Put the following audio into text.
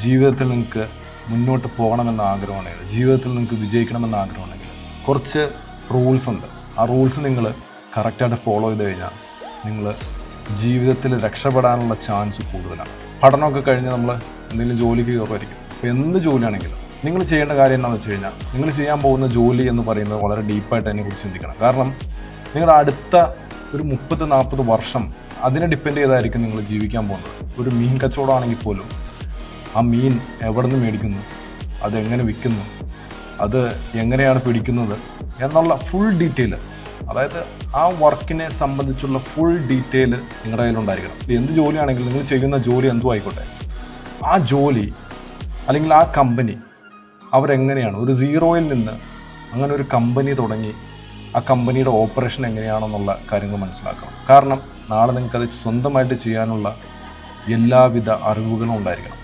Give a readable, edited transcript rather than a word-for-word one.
ജീവിതത്തിൽ നിങ്ങൾക്ക് മുന്നോട്ട് പോകണമെന്ന ആഗ്രഹമുണ്ടെങ്കിൽ, ജീവിതത്തിൽ നിങ്ങൾക്ക് വിജയിക്കണമെന്ന ആഗ്രഹമുണ്ടെങ്കിൽ കുറച്ച് റൂൾസ് ഉണ്ട്. ആ റൂൾസ് നിങ്ങൾ കറക്റ്റായിട്ട് ഫോളോ ചെയ്ത് കഴിഞ്ഞാൽ നിങ്ങൾ ജീവിതത്തിൽ രക്ഷപ്പെടാനുള്ള ചാൻസ് കൂടുതലാണ്. പഠനമൊക്കെ കഴിഞ്ഞ് നമ്മൾ എന്തെങ്കിലും ജോലിക്ക് കയറുമായിരിക്കും. അപ്പോൾ എന്ത് ജോലിയാണെങ്കിലും നിങ്ങൾ ചെയ്യേണ്ട കാര്യം എന്താണെന്ന് വെച്ച് കഴിഞ്ഞാൽ, നിങ്ങൾ ചെയ്യാൻ പോകുന്ന ജോലി എന്ന് പറയുന്നത് വളരെ ഡീപ്പായിട്ട് അതിനെക്കുറിച്ച് ചിന്തിക്കണം. കാരണം നിങ്ങളുടെ അടുത്ത ഒരു 30-40 വർഷം അതിനെ ഡിപ്പെൻഡ് ചെയ്തായിരിക്കും നിങ്ങൾ ജീവിക്കാൻ പോകുന്നത്. ഒരു മീൻ കച്ചവടമാണെങ്കിൽ പോലും ആ മീൻ എവിടെ നിന്ന് മേടിക്കുന്നു, അതെങ്ങനെ വിൽക്കുന്നു, അത് എങ്ങനെയാണ് പിടിക്കുന്നത് എന്നുള്ള ഫുൾ ഡീറ്റെയിൽ, അതായത് ആ വർക്കിനെ സംബന്ധിച്ചുള്ള ഫുൾ ഡീറ്റെയിൽ നിങ്ങളുടെ കയ്യിലുണ്ടായിരിക്കണം. ഇപ്പോൾ എന്ത് ജോലിയാണെങ്കിലും നിങ്ങൾ ചെയ്യുന്ന ജോലി എന്തും ആയിക്കോട്ടെ, ആ ജോലി അല്ലെങ്കിൽ ആ കമ്പനി അവരെങ്ങനെയാണ് ഒരു സീറോയിൽ നിന്ന് അങ്ങനെ ഒരു കമ്പനി തുടങ്ങി ആ കമ്പനിയുടെ ഓപ്പറേഷൻ എങ്ങനെയാണെന്നുള്ള കാര്യങ്ങൾ മനസ്സിലാക്കണം. കാരണം നാളെ നിങ്ങൾക്കത് സ്വന്തമായിട്ട് ചെയ്യാനുള്ള എല്ലാവിധ അറിവുകളും ഉണ്ടായിരിക്കണം.